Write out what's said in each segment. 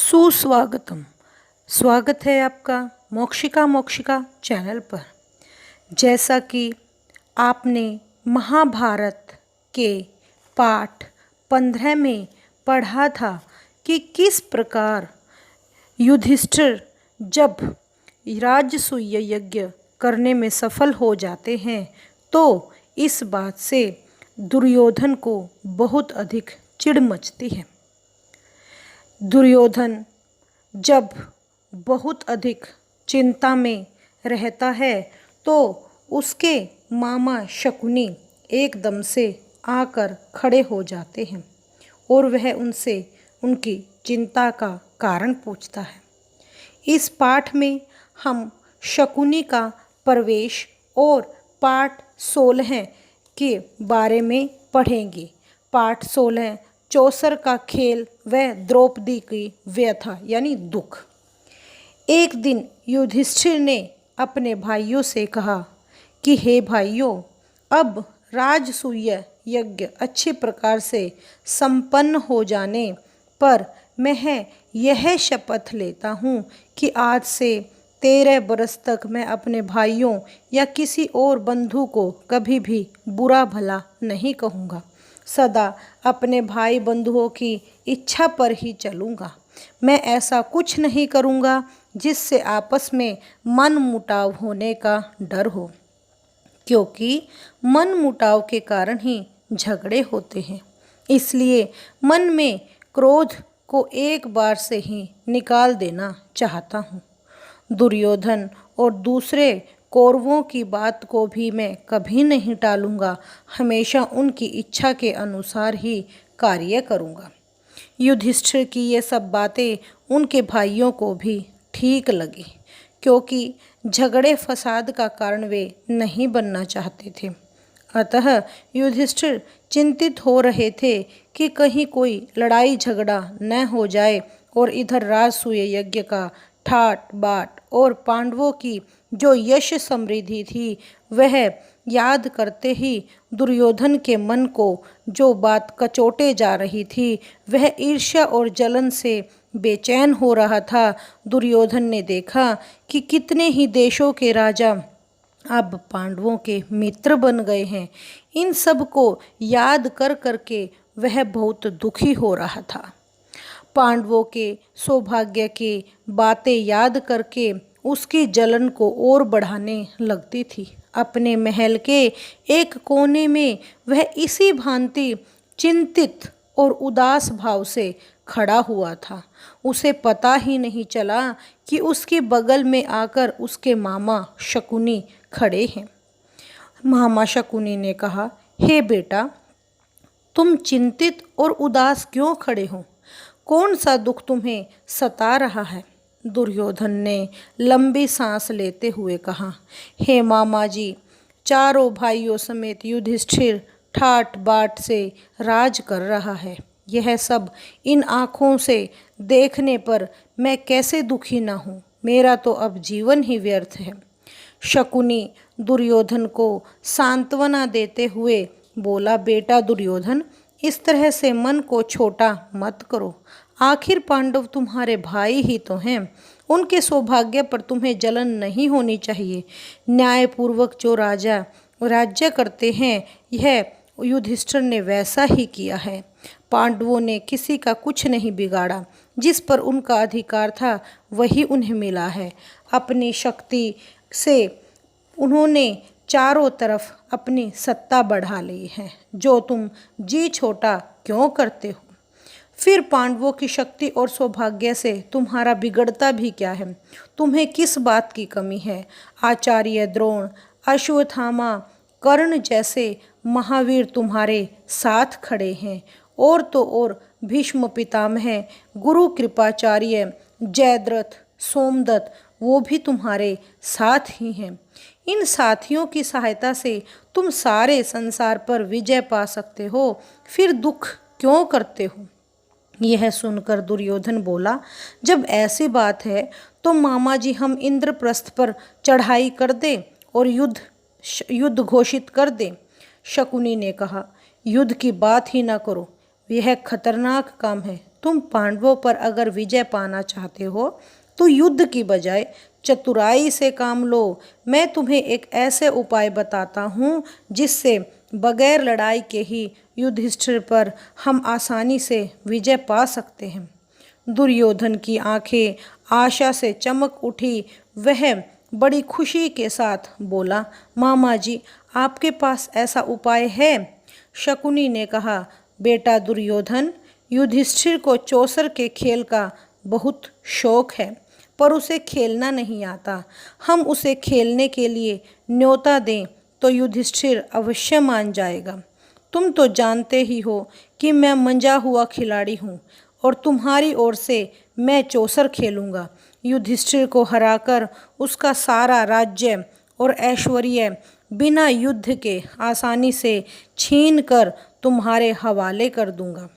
सुस्वागतम। स्वागत है आपका मोक्षिका चैनल पर। जैसा कि आपने महाभारत के पाठ 15 में पढ़ा था कि किस प्रकार युधिष्ठिर जब राजसूय यज्ञ करने में सफल हो जाते हैं तो इस बात से दुर्योधन को बहुत अधिक चिढ़ मचती है। दुर्योधन जब बहुत अधिक चिंता में रहता है तो उसके मामा शकुनी एकदम से आकर खड़े हो जाते हैं और वह उनसे उनकी चिंता का कारण पूछता है। इस पाठ में हम शकुनी का प्रवेश और पाठ 16 के बारे में पढ़ेंगे। पाठ 16 चौसर का खेल व द्रौपदी की व्यथा यानी दुख। एक दिन युधिष्ठिर ने अपने भाइयों से कहा कि हे भाइयों, अब राजसूय यज्ञ अच्छे प्रकार से संपन्न हो जाने पर मैं यह शपथ लेता हूँ कि आज से 13 बरस तक मैं अपने भाइयों या किसी और बंधु को कभी भी बुरा भला नहीं कहूँगा। सदा अपने भाई बंधुओं की इच्छा पर ही चलूँगा। मैं ऐसा कुछ नहीं करूँगा जिससे आपस में मन मुटाव होने का डर हो, क्योंकि मन मुटाव के कारण ही झगड़े होते हैं। इसलिए मन में क्रोध को एक बार से ही निकाल देना चाहता हूँ। दुर्योधन और दूसरे कौरवों की बात को भी मैं कभी नहीं टालूंगा, हमेशा उनकी इच्छा के अनुसार ही कार्य करूंगा। युधिष्ठिर की ये सब बातें उनके भाइयों को भी ठीक लगी, क्योंकि झगड़े फसाद का कारण वे नहीं बनना चाहते थे। अतः युधिष्ठिर चिंतित हो रहे थे कि कहीं कोई लड़ाई झगड़ा न हो जाए और इधर राजसूय यज्ञ का ठाट बाट और पांडवों की जो यश समृद्धि थी वह याद करते ही दुर्योधन के मन को जो बात कचोटे जा रही थी वह ईर्ष्या और जलन से बेचैन हो रहा था। दुर्योधन ने देखा कि कितने ही देशों के राजा अब पांडवों के मित्र बन गए हैं। इन सब को याद कर करके वह बहुत दुखी हो रहा था। पांडवों के सौभाग्य की बातें याद करके उसकी जलन को और बढ़ाने लगती थी। अपने महल के एक कोने में वह इसी भांति चिंतित और उदास भाव से खड़ा हुआ था। उसे पता ही नहीं चला कि उसके बगल में आकर उसके मामा शकुनी खड़े हैं। मामा शकुनी ने कहा, हे बेटा, तुम चिंतित और उदास क्यों खड़े हो? कौन सा दुख तुम्हें सता रहा है? दुर्योधन ने लंबी सांस लेते हुए कहा, हे मामा जी, चारों भाइयों समेत युधिष्ठिर ठाट बाट से राज कर रहा है। यह सब इन आँखों से देखने पर मैं कैसे दुखी ना हूँ। मेरा तो अब जीवन ही व्यर्थ है। शकुनी दुर्योधन को सांत्वना देते हुए बोला, बेटा दुर्योधन, इस तरह से मन को छोटा मत करो। आखिर पांडव तुम्हारे भाई ही तो हैं। उनके सौभाग्य पर तुम्हें जलन नहीं होनी चाहिए। न्यायपूर्वक जो राजा राज्य करते हैं, यह युधिष्ठिर ने वैसा ही किया है। पांडवों ने किसी का कुछ नहीं बिगाड़ा। जिस पर उनका अधिकार था वही उन्हें मिला है। अपनी शक्ति से उन्होंने चारों तरफ अपनी सत्ता बढ़ा ली है। जो तुम जी छोटा क्यों करते हो? फिर पांडवों की शक्ति और सौभाग्य से तुम्हारा बिगड़ता भी क्या है? तुम्हें किस बात की कमी है? आचार्य द्रोण, अश्वत्थामा, कर्ण जैसे महावीर तुम्हारे साथ खड़े हैं। और तो और भीष्म पितामह, गुरु कृपाचार्य, जयद्रथ, सोमदत्त, वो भी तुम्हारे साथ ही हैं। इन साथियों की सहायता से तुम सारे संसार पर विजय पा सकते हो। फिर दुख क्यों करते हो? यह सुनकर दुर्योधन बोला, जब ऐसी बात है तो मामा जी हम इंद्रप्रस्थ पर चढ़ाई कर दें और युद्ध घोषित कर दें। शकुनी ने कहा, युद्ध की बात ही ना करो, यह खतरनाक काम है। तुम पांडवों पर अगर विजय पाना चाहते हो तो युद्ध की बजाय चतुराई से काम लो। मैं तुम्हें एक ऐसे उपाय बताता हूँ जिससे बगैर लड़ाई के ही युधिष्ठिर पर हम आसानी से विजय पा सकते हैं। दुर्योधन की आंखें आशा से चमक उठी। वह बड़ी खुशी के साथ बोला, मामा जी, आपके पास ऐसा उपाय है? शकुनी ने कहा, बेटा दुर्योधन, युधिष्ठिर को चौसर के खेल का बहुत शौक है, पर उसे खेलना नहीं आता। हम उसे खेलने के लिए न्योता दें तो युधिष्ठिर अवश्य मान जाएगा। तुम तो जानते ही हो कि मैं मंजा हुआ खिलाड़ी हूँ और तुम्हारी ओर से मैं चौसर खेलूँगा। युधिष्ठिर को हराकर उसका सारा राज्य और ऐश्वर्य बिना युद्ध के आसानी से छीन कर तुम्हारे हवाले कर दूंगा।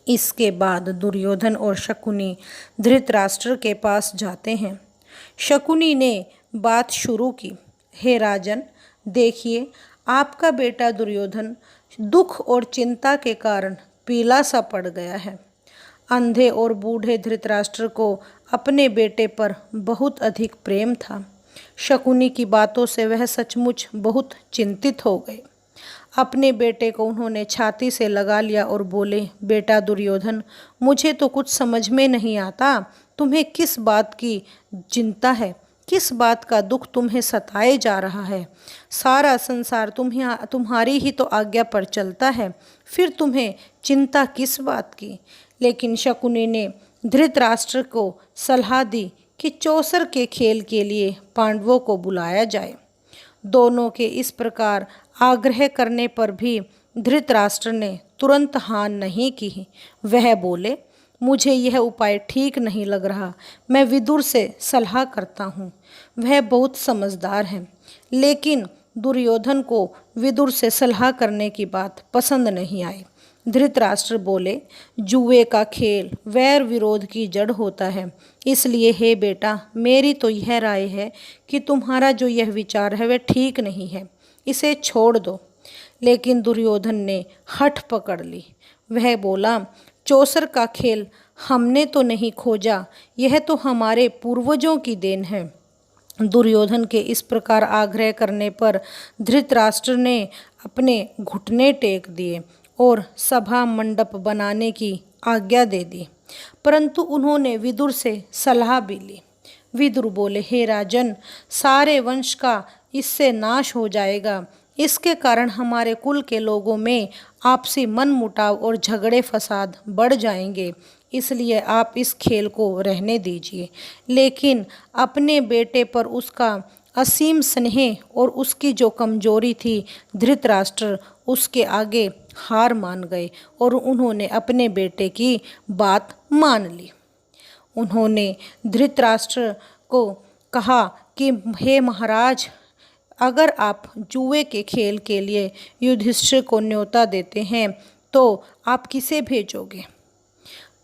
इसके बाद दुर्योधन और शकुनी धृतराष्ट्र के पास जाते हैं। शकुनी ने बात शुरू की, हे राजन, देखिए आपका बेटा दुर्योधन दुख और चिंता के कारण पीला सा पड़ गया है। अंधे और बूढ़े धृतराष्ट्र को अपने बेटे पर बहुत अधिक प्रेम था। शकुनी की बातों से वह सचमुच बहुत चिंतित हो गए। अपने बेटे को उन्होंने छाती से लगा लिया और बोले, बेटा दुर्योधन, मुझे तो कुछ समझ में नहीं आता, तुम्हें किस बात की चिंता है? किस बात का दुख तुम्हें सताए जा रहा है? सारा संसार तुम्हारी ही तो आज्ञा पर चलता है, फिर तुम्हें चिंता किस बात की? लेकिन शकुनी ने धृतराष्ट्र को सलाह दी कि चौसर के खेल के लिए पांडवों को बुलाया जाए। दोनों के इस प्रकार आग्रह करने पर भी धृतराष्ट्र ने तुरंत हाँ नहीं की। वह बोले, मुझे यह उपाय ठीक नहीं लग रहा, मैं विदुर से सलाह करता हूँ, वह बहुत समझदार है। लेकिन दुर्योधन को विदुर से सलाह करने की बात पसंद नहीं आई। धृतराष्ट्र बोले, जुए का खेल वैर विरोध की जड़ होता है, इसलिए हे बेटा, मेरी तो यह राय है कि तुम्हारा जो यह विचार है वह ठीक नहीं है, इसे छोड़ दो। लेकिन दुर्योधन ने हठ पकड़ ली। वह बोला, चौसर का खेल हमने तो नहीं खोजा, यह तो हमारे पूर्वजों की देन है। दुर्योधन के इस प्रकार आग्रह करने पर धृतराष्ट्र ने अपने घुटने टेक दिए और सभा मंडप बनाने की आज्ञा दे दी। परंतु उन्होंने विदुर से सलाह भी ली। विदुर बोले, हे राजन, सारे वंश का इससे नाश हो जाएगा। इसके कारण हमारे कुल के लोगों में आपसी मनमुटाव और झगड़े फसाद बढ़ जाएंगे, इसलिए आप इस खेल को रहने दीजिए। लेकिन अपने बेटे पर उसका असीम स्नेह और उसकी जो कमजोरी थी, धृतराष्ट्र उसके आगे हार मान गए और उन्होंने अपने बेटे की बात मान ली। उन्होंने धृतराष्ट्र को कहा कि हे महाराज, अगर आप जुए के खेल के लिए युधिष्ठिर को न्योता देते हैं तो आप किसे भेजोगे?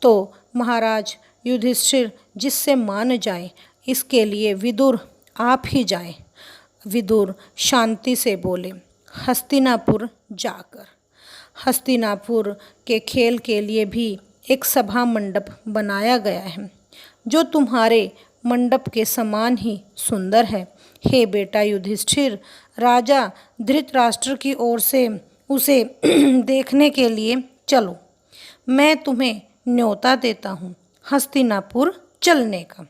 तो महाराज, युधिष्ठिर जिससे मान जाए, इसके लिए विदुर आप ही जाएं। विदुर शांति से बोले, हस्तिनापुर जाकर। हस्तिनापुर के खेल के लिए भी एक सभा मंडप बनाया गया है, जो तुम्हारे मंडप के समान ही सुंदर है। हे बेटा युधिष्ठिर, राजा धृतराष्ट्र की ओर से उसे देखने के लिए चलो। मैं तुम्हें न्योता देता हूँ हस्तिनापुर चलने का।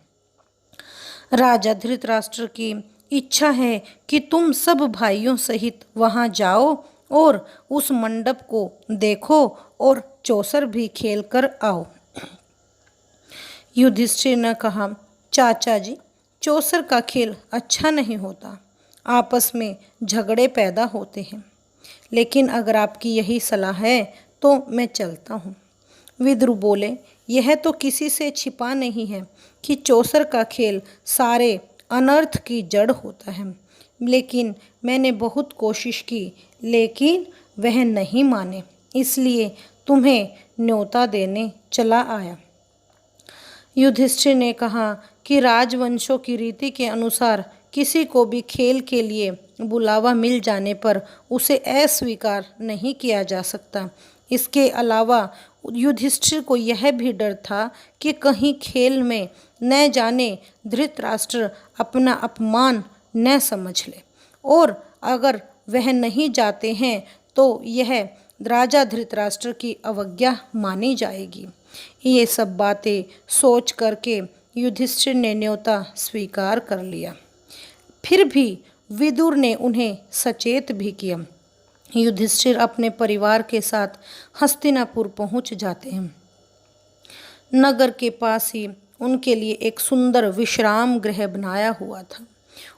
राजा धृतराष्ट्र की इच्छा है कि तुम सब भाइयों सहित वहाँ जाओ और उस मंडप को देखो और चौसर भी खेल कर आओ। युधिष्ठिर ने कहा, चाचा जी, चौसर का खेल अच्छा नहीं होता, आपस में झगड़े पैदा होते हैं। लेकिन अगर आपकी यही सलाह है तो मैं चलता हूँ। विदुर बोले, यह तो किसी से छिपा नहीं है कि चौसर का खेल सारे अनर्थ की जड़ होता है। लेकिन मैंने बहुत कोशिश की, लेकिन वह नहीं माने, इसलिए तुम्हें न्योता देने चला आया। युधिष्ठिर ने कहा कि राजवंशों की रीति के अनुसार किसी को भी खेल के लिए बुलावा मिल जाने पर उसे अस्वीकार नहीं किया जा सकता। इसके अलावा युधिष्ठिर को यह भी डर था कि कहीं खेल में न जाने धृतराष्ट्र अपना अपमान न समझ ले, और अगर वह नहीं जाते हैं तो यह राजा धृतराष्ट्र की अवज्ञा मानी जाएगी। ये सब बातें सोच करके युधिष्ठिर ने न्योता स्वीकार कर लिया। फिर भी विदुर ने उन्हें सचेत भी किया। युधिष्ठिर अपने परिवार के साथ हस्तिनापुर पहुंच जाते हैं। नगर के पास ही उनके लिए एक सुंदर विश्राम गृह बनाया हुआ था।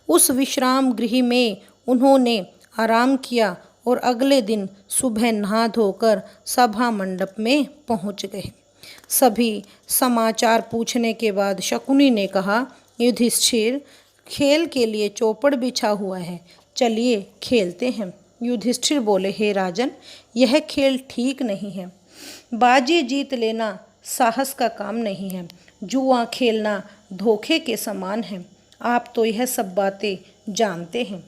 उस विश्राम गृह में उन्होंने आराम किया और अगले दिन सुबह नहा धोकर सभा मंडप में पहुंच गए। सभी समाचार पूछने के बाद शकुनी ने कहा, युधिष्ठिर, खेल के लिए चौपड़ बिछा हुआ है, चलिए खेलते हैं। युधिष्ठिर बोले, हे राजन, यह खेल ठीक नहीं है। बाजी जीत लेना साहस का काम नहीं है। जुआ खेलना धोखे के समान है। आप तो यह सब बातें जानते हैं।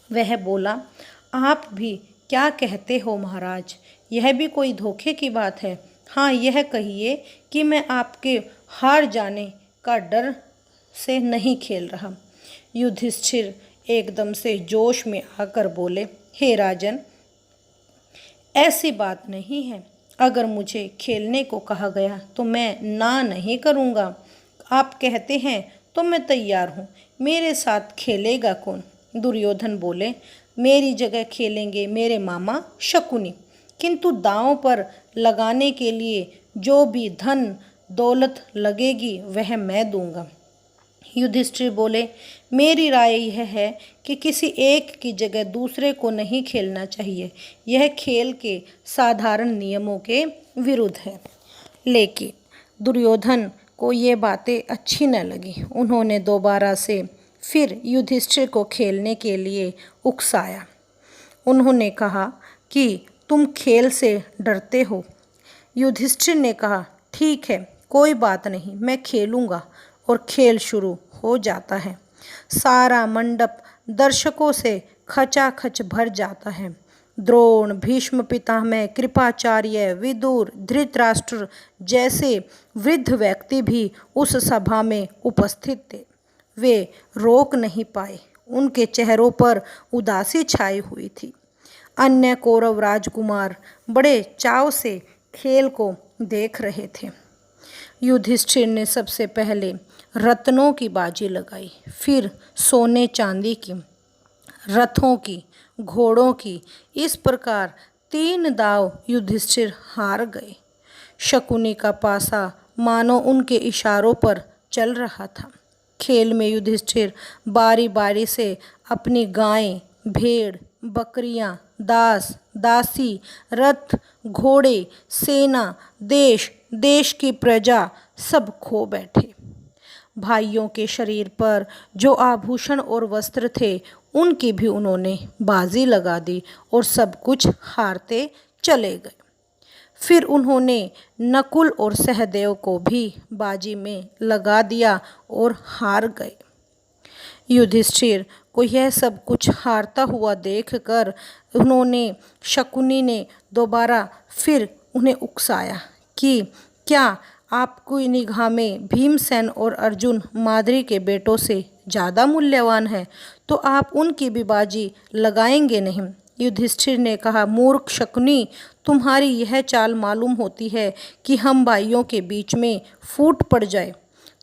वह बोला, आप भी क्या कहते हो महाराज, यह भी कोई धोखे की बात है। हाँ, यह कहिए कि मैं आपके हार जाने का डर से नहीं खेल रहा। युधिष्ठिर एकदम से जोश में आकर बोले, हे राजन, ऐसी बात नहीं है। अगर मुझे खेलने को कहा गया तो मैं ना नहीं करूँगा। आप कहते हैं तो मैं तैयार हूँ। मेरे साथ खेलेगा कौन? दुर्योधन बोले, मेरी जगह खेलेंगे मेरे मामा शकुनी, किंतु दांव पर लगाने के लिए जो भी धन दौलत लगेगी वह मैं दूंगा। युधिष्ठिर बोले, मेरी राय यह है कि किसी एक की जगह दूसरे को नहीं खेलना चाहिए। यह खेल के साधारण नियमों के विरुद्ध है। लेकिन दुर्योधन को ये बातें अच्छी न लगी। उन्होंने दोबारा से फिर युधिष्ठिर को खेलने के लिए उकसाया। उन्होंने कहा कि तुम खेल से डरते हो। युधिष्ठिर ने कहा, ठीक है, कोई बात नहीं, मैं खेलूँगा। और खेल शुरू हो जाता है। सारा मंडप दर्शकों से खचाखच भर जाता है। द्रोण, भीष्म पितामह, कृपाचार्य, विदुर, धृतराष्ट्र जैसे वृद्ध व्यक्ति भी उस सभा में उपस्थित थे। वे रोक नहीं पाए। उनके चेहरों पर उदासी छाई हुई थी। अन्य कौरव राजकुमार बड़े चाव से खेल को देख रहे थे। युधिष्ठिर ने सबसे पहले रत्नों की बाजी लगाई, फिर सोने चांदी की, रथों की, घोड़ों की। इस प्रकार 3 दाव युधिष्ठिर हार गए। शकुनी का पासा मानो उनके इशारों पर चल रहा था। खेल में युधिष्ठिर बारी बारी से अपनी गायें, भेड़, बकरियां, दास, दासी, रथ, घोड़े, सेना, देश, देश की प्रजा सब खो बैठे। भाइयों के शरीर पर जो आभूषण और वस्त्र थे उनकी भी उन्होंने बाजी लगा दी और सब कुछ हारते चले गए। फिर उन्होंने नकुल और सहदेव को भी बाजी में लगा दिया और हार गए। युधिष्ठिर को यह सब कुछ हारता हुआ देखकर शकुनी ने दोबारा फिर उन्हें उकसाया कि क्या आपकी निगाह में भीमसेन और अर्जुन माद्री के बेटों से ज़्यादा मूल्यवान है, तो आप उनकी भी बाजी लगाएंगे नहीं। युधिष्ठिर ने कहा, मूर्ख शकुनी, तुम्हारी यह चाल मालूम होती है कि हम भाइयों के बीच में फूट पड़ जाए।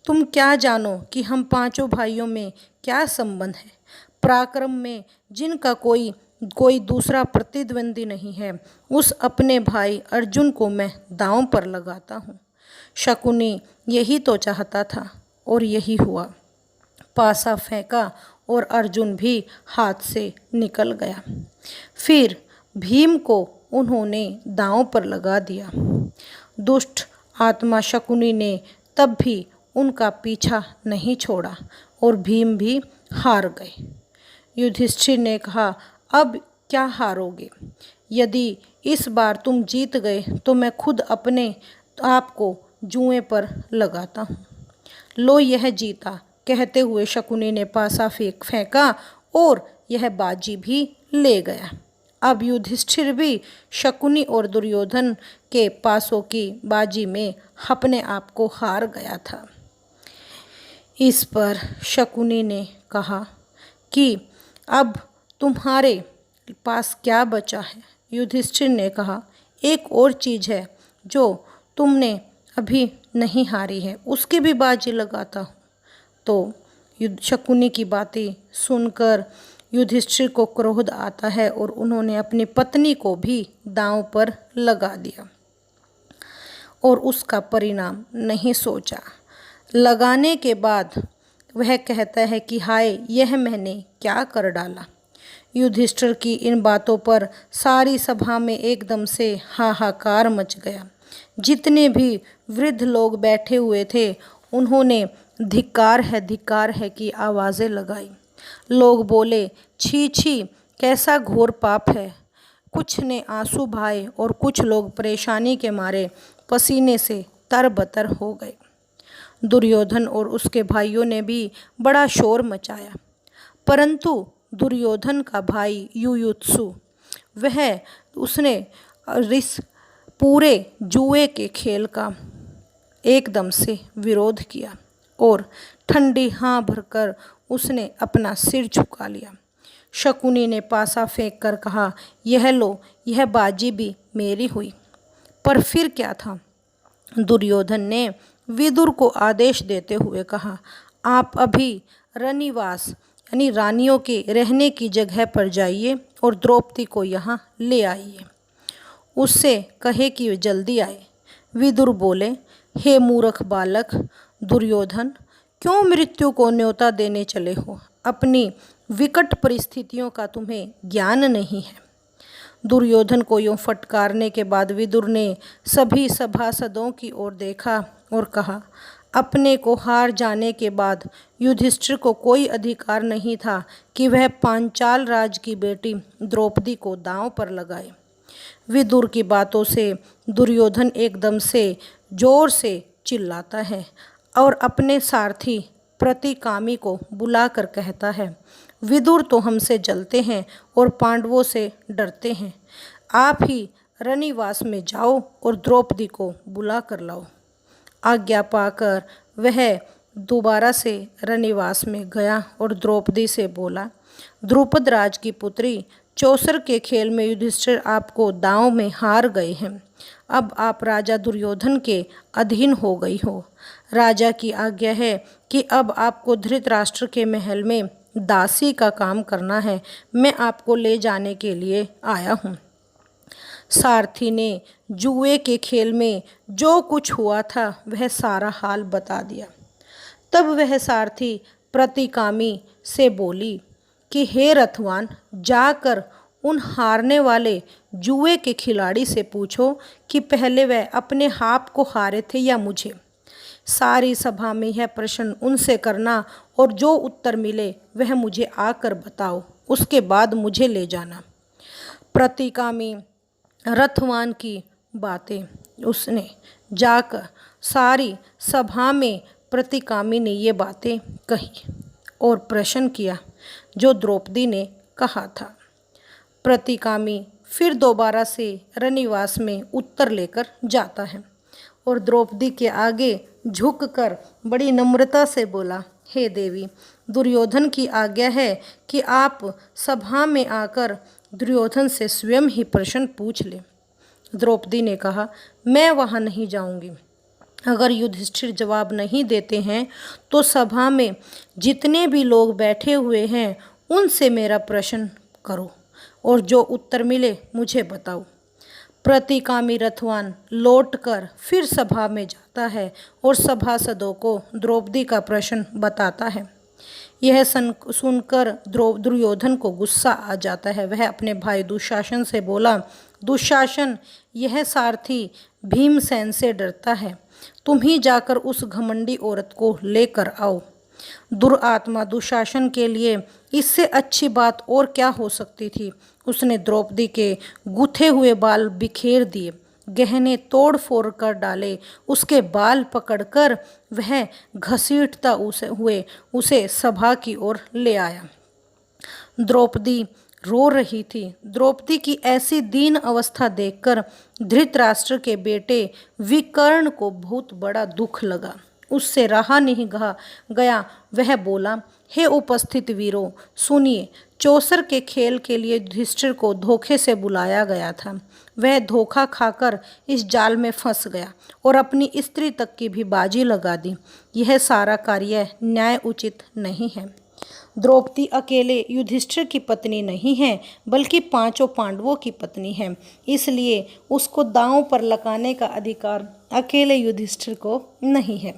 तुम क्या जानो कि हम 5 भाइयों में क्या संबंध है। पराक्रम में जिनका कोई दूसरा प्रतिद्वंदी नहीं है, उस अपने भाई अर्जुन को मैं दांव पर लगाता हूँ। शकुनी यही तो चाहता था और यही हुआ। पासा फेंका और अर्जुन भी हाथ से निकल गया। फिर भीम को उन्होंने दांव पर लगा दिया। दुष्ट आत्मा शकुनी ने तब भी उनका पीछा नहीं छोड़ा और भीम भी हार गए। युधिष्ठिर ने कहा, अब क्या हारोगे? यदि इस बार तुम जीत गए तो मैं खुद अपने आप को जुए पर लगाता हूँ। लो, यह जीता, कहते हुए शकुनी ने पासा फेंका और यह बाजी भी ले गया। अब युधिष्ठिर भी शकुनी और दुर्योधन के पासों की बाजी में अपने आप को हार गया था। इस पर शकुनी ने कहा कि अब तुम्हारे पास क्या बचा है। युधिष्ठिर ने कहा, एक और चीज़ है जो तुमने अभी नहीं हारी है, उसकी भी बाजी लगाता हूँ। तो शकुनी की बातें सुनकर युधिष्ठिर को क्रोध आता है और उन्होंने अपनी पत्नी को भी दांव पर लगा दिया और उसका परिणाम नहीं सोचा। लगाने के बाद वह कहता है कि हाय, यह मैंने क्या कर डाला। युधिष्ठिर की इन बातों पर सारी सभा में एकदम से हाहाकार मच गया। जितने भी वृद्ध लोग बैठे हुए थे उन्होंने धिक्कार है की आवाज़ें लगाई। लोग बोले, छी छी, कैसा घोर पाप है। कुछ ने आंसू बहाए और कुछ लोग परेशानी के मारे पसीने से तरबतर हो गए। दुर्योधन और उसके भाइयों ने भी बड़ा शोर मचाया, परंतु दुर्योधन का भाई युयुत्सु उसने इस पूरे जुए के खेल का एकदम से विरोध किया और ठंडी हाँ भरकर उसने अपना सिर झुका लिया। शकुनी ने पासा फेंक कर कहा, यह लो, यह बाजी भी मेरी हुई। पर फिर क्या था। दुर्योधन ने विदुर को आदेश देते हुए कहा, आप अभी रनिवास यानी रानियों के रहने की जगह पर जाइए और द्रौपदी को यहाँ ले आइए। उससे कहे कि वे जल्दी आए। विदुर बोले, हे मूर्ख बालक दुर्योधन, क्यों मृत्यु को न्योता देने चले हो। अपनी विकट परिस्थितियों का तुम्हें ज्ञान नहीं है। दुर्योधन को यूँ फटकारने के बाद विदुर ने सभी सभासदों की ओर देखा और कहा, अपने को हार जाने के बाद युधिष्ठिर को कोई अधिकार नहीं था कि वह पांचाल राज की बेटी द्रौपदी को दांव पर लगाए। विदुर की बातों से दुर्योधन एकदम से जोर से चिल्लाता है और अपने सारथी प्रतिकामी को बुलाकर कहता है, विदुर तो हमसे जलते हैं और पांडवों से डरते हैं। आप ही रनिवास में जाओ और द्रौपदी को बुला कर लाओ। आज्ञा पाकर वह दोबारा से रनिवास में गया और द्रौपदी से बोला, द्रुपद राज की पुत्री, चौसर के खेल में युधिष्ठिर आपको दांव में हार गए हैं। अब आप राजा दुर्योधन के अधीन हो गई हो। राजा की आज्ञा है कि अब आपको धृतराष्ट्र के महल में दासी का काम करना है। मैं आपको ले जाने के लिए आया हूँ। सारथी ने जुए के खेल में जो कुछ हुआ था वह सारा हाल बता दिया। तब वह सारथी प्रतिकामी से बोली कि हे रथवान, जाकर उन हारने वाले जुए के खिलाड़ी से पूछो कि पहले वह अपने आप को हारे थे या मुझे। सारी सभा में यह प्रश्न उनसे करना और जो उत्तर मिले वह मुझे आकर बताओ, उसके बाद मुझे ले जाना। प्रतिकामी रथवान की बातें उसने जाकर सारी सभा में प्रतिकामी ने ये बातें कही और प्रश्न किया जो द्रौपदी ने कहा था। प्रतिकामी फिर दोबारा से रनिवास में उत्तर लेकर जाता है और द्रौपदी के आगे झुककर बड़ी नम्रता से बोला, हे देवी, दुर्योधन की आज्ञा है कि आप सभा में आकर दुर्योधन से स्वयं ही प्रश्न पूछ ले। द्रौपदी ने कहा, मैं वहाँ नहीं जाऊँगी। अगर युधिष्ठिर जवाब नहीं देते हैं तो सभा में जितने भी लोग बैठे हुए हैं उनसे मेरा प्रश्न करो और जो उत्तर मिले मुझे बताओ। प्रतिकामी रथवान लौटकर फिर सभा में जाता है और सभासदों को द्रौपदी का प्रश्न बताता है। यह सुनकर दुर्योधन को गुस्सा आ जाता है। वह अपने भाई दुशासन से बोला, दुशासन, यह सारथी भीमसेन से डरता है। तुम ही जाकर उस घमंडी औरत को लेकर आओ। दुरात्मा दुशासन के लिए इससे अच्छी बात और क्या हो सकती थी। उसने द्रौपदी के गुथे हुए बाल बिखेर दिए, गहने तोड़ फोड़ कर डाले। उसके बाल पकड़कर वह घसीटता हुए उसे सभा की ओर ले आया। द्रौपदी रो रही थी। द्रौपदी की ऐसी दीन अवस्था देखकर धृतराष्ट्र के बेटे विकर्ण को बहुत बड़ा दुख लगा। उससे रहा नहीं गया। वह बोला, हे उपस्थित वीरों, सुनिए, चौसर के खेल के लिए युधिष्ठिर को धोखे से बुलाया गया था। वह धोखा खाकर इस जाल में फंस गया और अपनी स्त्री तक की भी बाजी लगा दी। यह सारा कार्य न्याय उचित नहीं है। द्रौपदी अकेले युधिष्ठिर की पत्नी नहीं है, बल्कि पांचों पांडवों की पत्नी है। इसलिए उसको दांव पर लगाने का अधिकार अकेले युधिष्ठिर को नहीं है।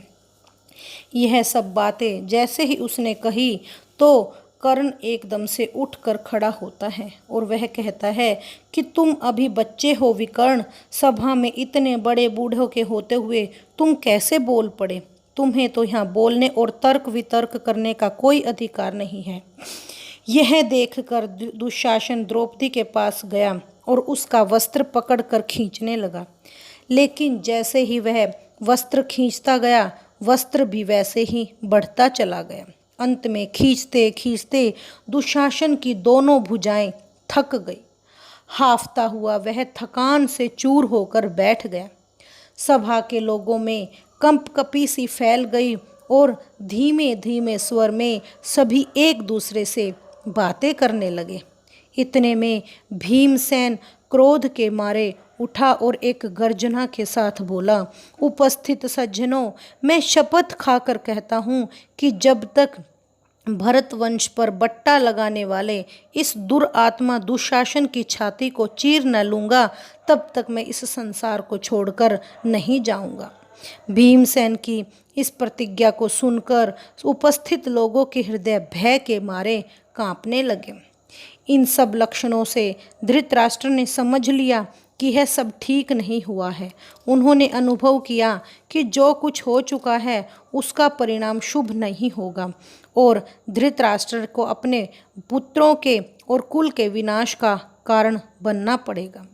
यह सब बातें जैसे ही उसने कही तो कर्ण एकदम से उठकर खड़ा होता है और वह कहता है कि तुम अभी बच्चे हो विकर्ण, सभा में इतने बड़े बूढ़ों के होते हुए तुम कैसे बोल पड़े? तुम्हें तो यहाँ बोलने और तर्क वितर्क करने का कोई अधिकार नहीं है। यह देखकर दुशासन द्रौपदी के पास गया और उसका वस्त्र पकड़कर खींचने लगा। लेकिन जैसे ही वह वस्त्र खींचता गया, वस्त्र भी वैसे ही बढ़ता चला गया। अंत में खींचते खींचते दुशासन की दोनों भुजाएं थक गई। हाफता हुआ वह थकान से चूर होकर बैठ गया। सभा के लोगों में कंपकपी सी फैल गई और धीमे धीमे स्वर में सभी एक दूसरे से बातें करने लगे। इतने में भीमसेन क्रोध के मारे उठा और एक गर्जना के साथ बोला, उपस्थित सज्जनों, मैं शपथ खाकर कहता हूँ कि जब तक भरत वंश पर बट्टा लगाने वाले इस दुरात्मा दुशासन की छाती को चीर न लूँगा, तब तक मैं इस संसार को छोड़कर नहीं जाऊँगा। भीमसेन की इस प्रतिज्ञा को सुनकर उपस्थित लोगों के हृदय भय के मारे कांपने लगे। इन सब लक्षणों से धृतराष्ट्र ने समझ लिया कि यह सब ठीक नहीं हुआ है। उन्होंने अनुभव किया कि जो कुछ हो चुका है उसका परिणाम शुभ नहीं होगा और धृतराष्ट्र को अपने पुत्रों के और कुल के विनाश का कारण बनना पड़ेगा।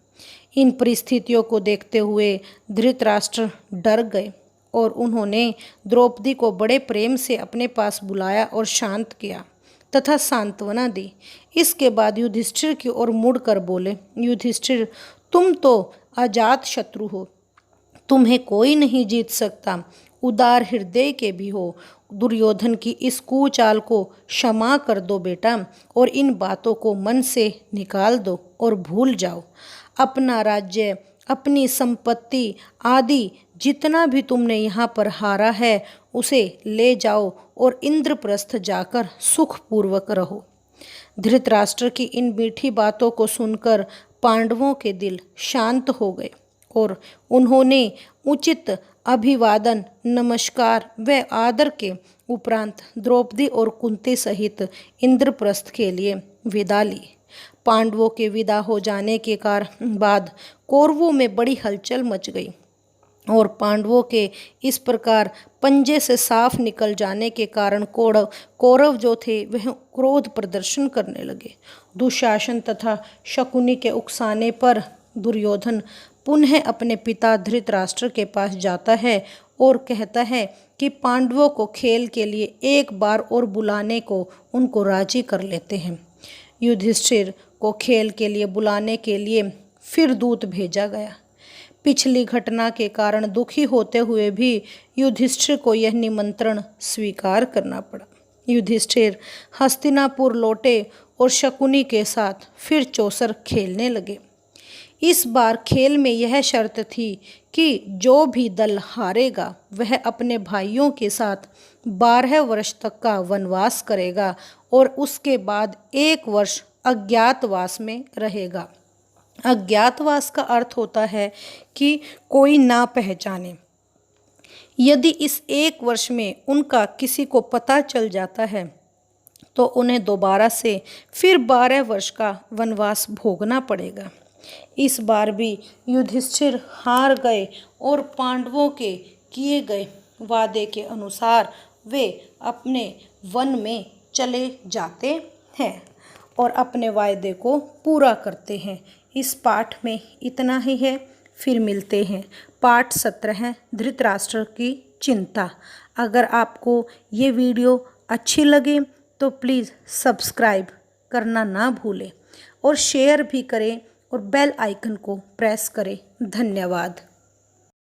इन परिस्थितियों को देखते हुए धृतराष्ट्र डर गए और उन्होंने द्रौपदी को बड़े प्रेम से अपने पास बुलाया और शांत किया तथा सांत्वना दी। इसके बाद युधिष्ठिर की ओर मुड़कर बोले, युधिष्ठिर, तुम तो अजात शत्रु हो, तुम्हें कोई नहीं जीत सकता, उदार हृदय के भी हो। दुर्योधन की इस कुचाल को क्षमा कर दो बेटा और इन बातों को मन से निकाल दो और भूल जाओ। अपना राज्य, अपनी संपत्ति आदि जितना भी तुमने यहाँ पर हारा है उसे ले जाओ और इंद्रप्रस्थ जाकर सुखपूर्वक रहो। धृतराष्ट्र की इन मीठी बातों को सुनकर पांडवों के दिल शांत हो गए और उन्होंने उचित अभिवादन, नमस्कार व आदर के उपरांत द्रौपदी और कुंती सहित इंद्रप्रस्थ के लिए विदा ली। पांडवों के विदा हो जाने के बाद कौरवों में बड़ी हलचल मच गई और पांडवों के इस प्रकार पंजे से साफ निकल जाने के कारण कौरव जो थे वह क्रोध प्रदर्शन करने लगे। दुशासन तथा शकुनी के उकसाने पर दुर्योधन पुनः अपने पिता धृतराष्ट्र के पास जाता है और कहता है कि पांडवों को खेल के लिए एक बार और बुलाने को उनको राजी कर लेते हैं। युधिष्ठिर को खेल के लिए बुलाने के लिए फिर दूत भेजा गया। पिछली घटना के कारण दुखी होते हुए भी युधिष्ठिर को यह निमंत्रण स्वीकार करना पड़ा। युधिष्ठिर हस्तिनापुर लौटे और शकुनी के साथ फिर चौसर खेलने लगे। इस बार खेल में यह शर्त थी कि जो भी दल हारेगा वह अपने भाइयों के साथ 12 वर्ष तक का वनवास करेगा और उसके बाद 1 वर्ष अज्ञातवास में रहेगा। अज्ञातवास का अर्थ होता है कि कोई ना पहचाने। यदि इस 1 वर्ष में उनका किसी को पता चल जाता है तो उन्हें दोबारा से फिर 12 वर्ष का वनवास भोगना पड़ेगा। इस बार भी युधिष्ठिर हार गए और पांडवों के किए गए वादे के अनुसार वे अपने वन में चले जाते हैं और अपने वायदे को पूरा करते हैं। इस पाठ में इतना ही है, फिर मिलते हैं पाठ 17 धृतराष्ट्र की चिंता। अगर आपको ये वीडियो अच्छी लगे तो प्लीज़ सब्सक्राइब करना ना भूलें और शेयर भी करें और बेल आइकन को प्रेस करें। धन्यवाद।